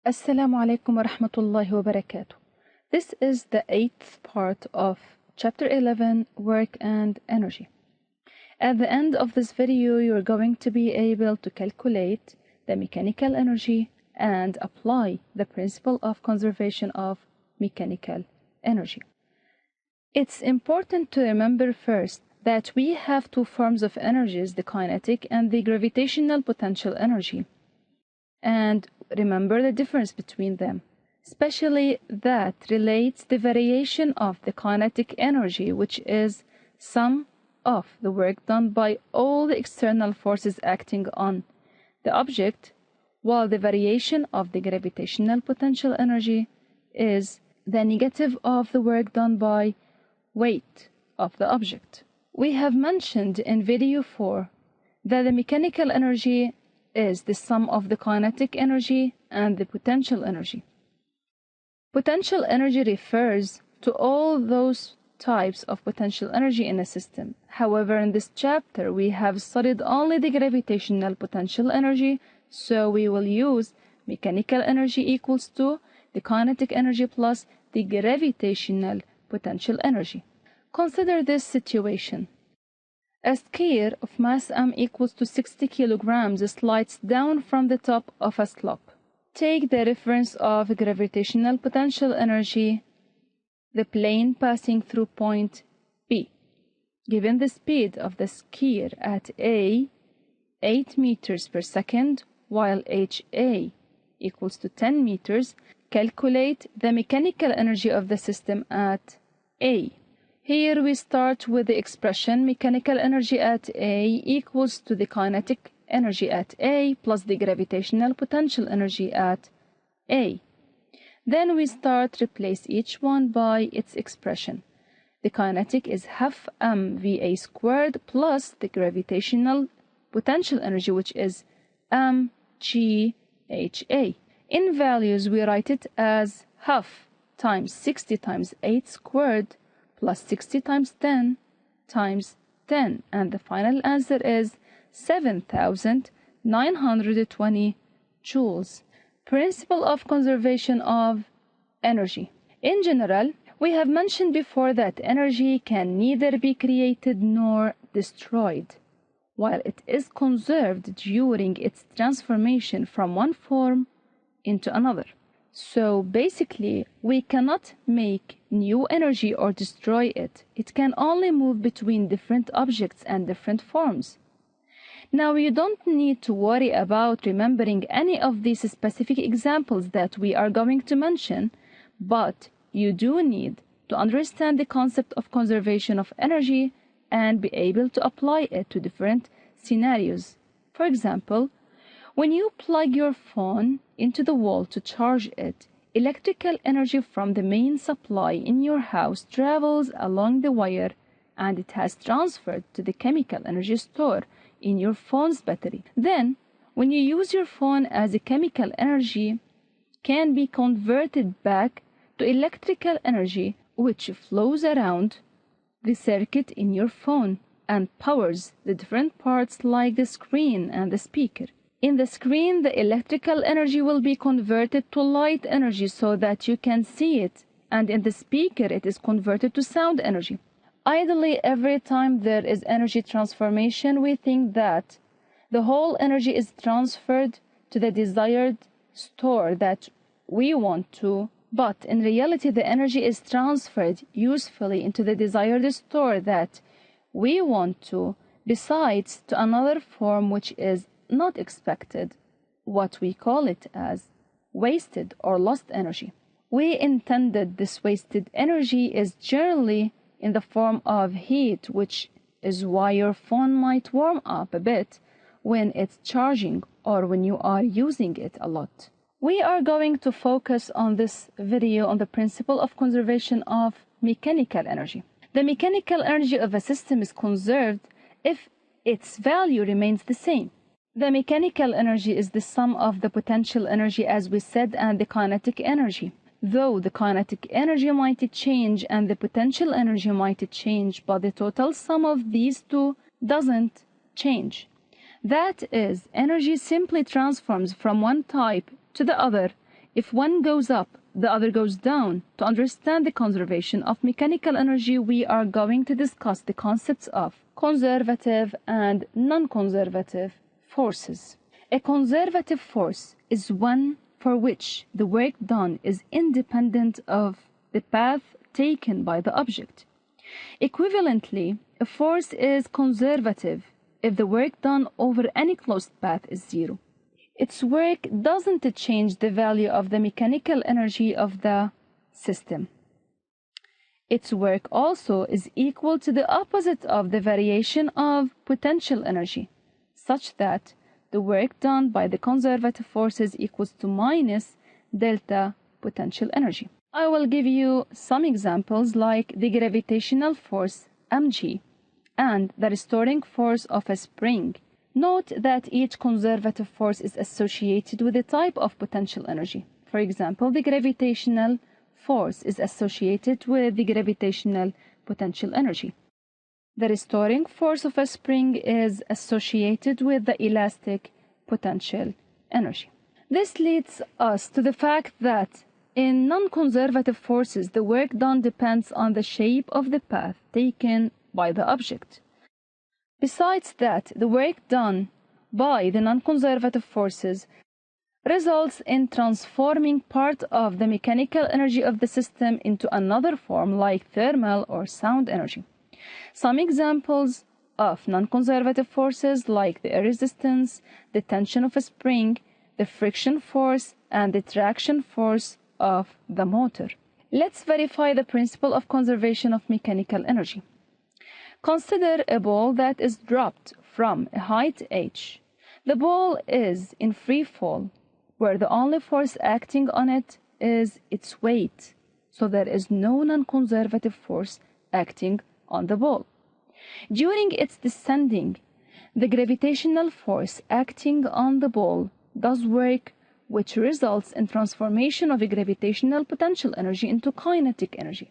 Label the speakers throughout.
Speaker 1: Assalamu alaikum wa rahmatullahi wa barakatuh. This is the 8th part of Chapter 11, Work and Energy. At the end of this video, you're going to be able to calculate the mechanical energy and apply the principle of conservation of mechanical energy. It's important to remember first that we have two forms of energies, the kinetic and the gravitational potential energy. And remember the difference between them, especially that relates the variation of the kinetic energy, which is sum of the work done by all the external forces acting on the object, while the variation of the gravitational potential energy is the negative of the work done by weight of the object. We have mentioned in video 4 that the mechanical energy is the sum of the kinetic energy and the potential energy. Potential energy refers to all those types of potential energy in a system. However, in this chapter, we have studied only the gravitational potential energy, so we will use mechanical energy equals to the kinetic energy plus the gravitational potential energy. Consider this situation. A sphere of mass m equals to 60 kilograms slides down from the top of a slope. Take the reference of gravitational potential energy, the plane passing through point P. Given the speed of the sphere at A, 8 meters per second, while HA equals to 10 meters, calculate the mechanical energy of the system at A. Here we start with the expression mechanical energy at A equals to the kinetic energy at A plus the gravitational potential energy at A. Then we start replace each one by its expression. The kinetic is half mva squared plus the gravitational potential energy, which is mgha. In values, we write it as half times 60 times 8 squared plus 60 times 10 times 10, and the final answer is 7,920 joules. Principle of conservation of energy. In general, we have mentioned before that energy can neither be created nor destroyed, while it is conserved during its transformation from one form into another. So basically, we cannot make new energy or destroy it. It can only move between different objects and different forms. Now, you don't need to worry about remembering any of these specific examples that we are going to mention, but you do need to understand the concept of conservation of energy and be able to apply it to different scenarios. For example, when you plug your phone into the wall to charge it, electrical energy from the main supply in your house travels along the wire and it has transferred to the chemical energy store in your phone's battery. Then, when you use your phone as a chemical energy, can be converted back to electrical energy which flows around the circuit in your phone and powers the different parts like the screen and the speaker. In the screen, the electrical energy will be converted to light energy so that you can see it, and in the speaker it is converted to sound energy. Ideally, every time there is energy transformation, we think that the whole energy is transferred to the desired store that we want to, but in reality the energy is transferred usefully into the desired store that we want to, besides to another form which is not expected, what we call it as wasted or lost energy. We intended this wasted energy is generally in the form of heat, which is why your phone might warm up a bit when it's charging or when you are using it a lot. We are going to focus on this video on the principle of conservation of mechanical energy. The mechanical energy of a system is conserved if its value remains the same. The mechanical energy is the sum of the potential energy, as we said, and the kinetic energy. Though the kinetic energy might change and the potential energy might change, but the total sum of these two doesn't change. That is, energy simply transforms from one type to the other If one goes up, the other goes down. To understand the conservation of mechanical energy, we are going to discuss the concepts of conservative and non-conservative forces. A conservative force is one for which the work done is independent of the path taken by the object. Equivalently, a force is conservative if the work done over any closed path is zero. Its work doesn't change the value of the mechanical energy of the system. Its work also is equal to the opposite of the variation of potential energy, such that the work done by the conservative forces equals to minus delta potential energy. I will give you some examples like the gravitational force mg and the restoring force of a spring. Note that each conservative force is associated with a type of potential energy. For example, the gravitational force is associated with the gravitational potential energy. The restoring force of a spring is associated with the elastic potential energy. This leads us to the fact that in non-conservative forces, the work done depends on the shape of the path taken by the object. Besides that, the work done by the non-conservative forces results in transforming part of the mechanical energy of the system into another form like thermal or sound energy. Some examples of non-conservative forces like the air resistance, the tension of a spring, the friction force, and the traction force of the motor. Let's verify the principle of conservation of mechanical energy. Consider a ball that is dropped from a height h. The ball is in free fall, where the only force acting on it is its weight, so there is no non-conservative force acting on the ball. During its descending, the gravitational force acting on the ball does work, which results in transformation of a gravitational potential energy into kinetic energy.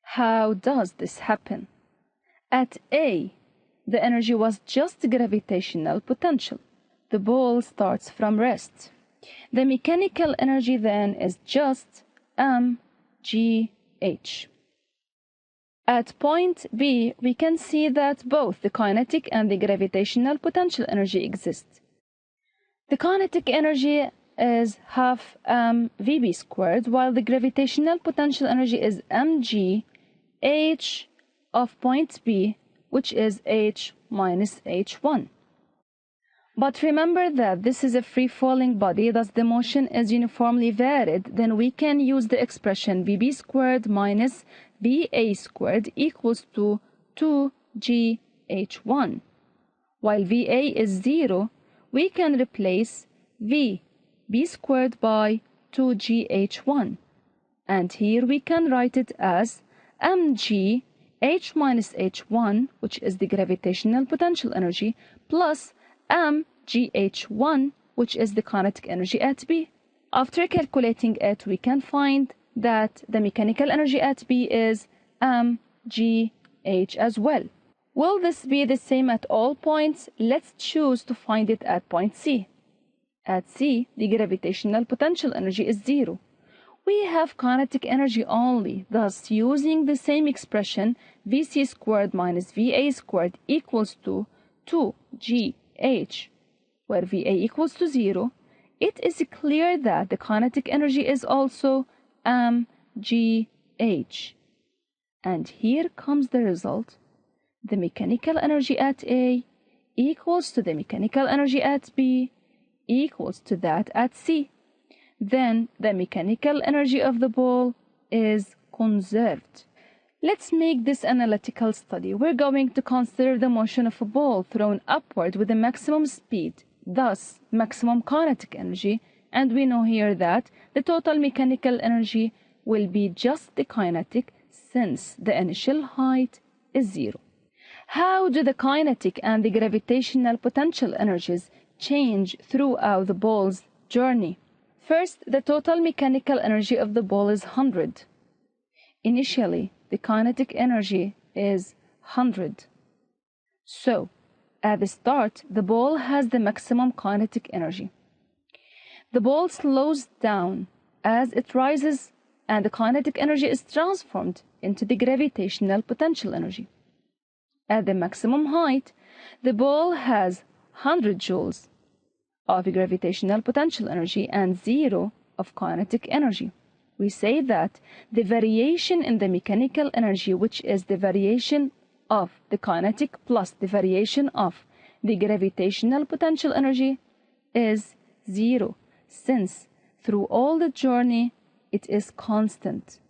Speaker 1: How does this happen? At A, the energy was just gravitational potential. The ball starts from rest. The mechanical energy then is just mgh. At point B, we can see that both the kinetic and the gravitational potential energy exist. The kinetic energy is half mvb squared, while the gravitational potential energy is mg h of point B, which is h minus h1. But remember that this is a free-falling body, thus the motion is uniformly varied. Then we can use the expression vb squared minus va squared equals to 2gh1. While va is 0, we can replace v b squared by 2gh1. And here we can write it as mg h minus h1, which is the gravitational potential energy, plus mgh1, which is the kinetic energy at B. After calculating it, we can find that the mechanical energy at B is mgh as well. Will this be the same at all points? Let's choose to find it at point C. At C, the gravitational potential energy is 0. We have kinetic energy only, thus using the same expression, Vc squared minus Va squared equals to 2gh, where Va equals to 0, it is clear that the kinetic energy is also mgh. And here comes the result. The mechanical energy at A equals to the mechanical energy at B equals to that at C. Then the mechanical energy of the ball is conserved. Let's make this analytical study. We're going to consider the motion of a ball thrown upward with a maximum speed, thus maximum kinetic energy, and we know here that the total mechanical energy will be just the kinetic since the initial height is 0. How do the kinetic and the gravitational potential energies change throughout the ball's journey? First, the total mechanical energy of the ball is 100. Initially, the kinetic energy is 100. So, at the start, the ball has the maximum kinetic energy. The ball slows down as it rises and the kinetic energy is transformed into the gravitational potential energy. At the maximum height, the ball has 100 joules of gravitational potential energy and 0 of kinetic energy. We say that the variation in the mechanical energy, which is the variation of the kinetic plus the variation of the gravitational potential energy, is 0, since through all the journey it is constant.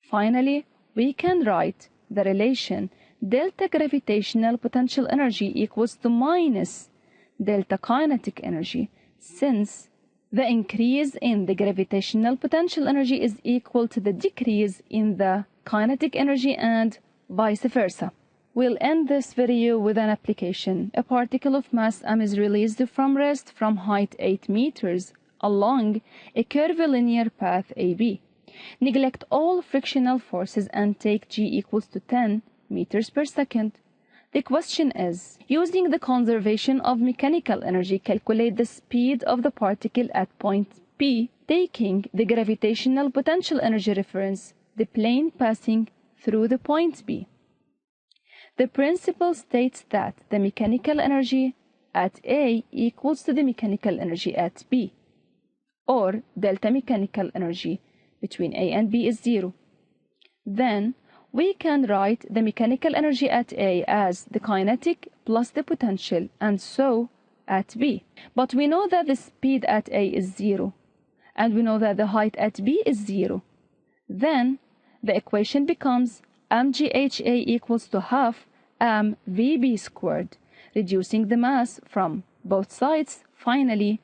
Speaker 1: Finally, we can write the relation delta gravitational potential energy equals to minus delta kinetic energy, since the increase in the gravitational potential energy is equal to the decrease in the kinetic energy and vice versa. We'll end this video with an application. A particle of mass m is released from rest from height 8 meters along a curvilinear path AB. Neglect all frictional forces and take g equals to 10 meters per second. The question is, using the conservation of mechanical energy, calculate the speed of the particle at point P, taking the gravitational potential energy reference, the plane passing through the point B. The principle states that the mechanical energy at A equals to the mechanical energy at B, or delta mechanical energy between A and B is 0. Then, we can write the mechanical energy at A as the kinetic plus the potential, and so at B. But we know that the speed at A is 0, and we know that the height at B is 0. Then, the equation becomes mgha equals to half mvb squared, reducing the mass from both sides. Finally,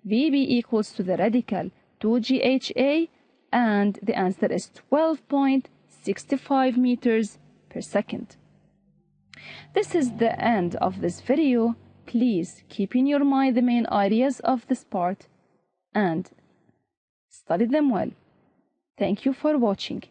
Speaker 1: vb equals to the radical 2gha, and the answer is 12.65 meters per second. This is the end of this video. Please keep in your mind the main ideas of this part and study them well. Thank you for watching.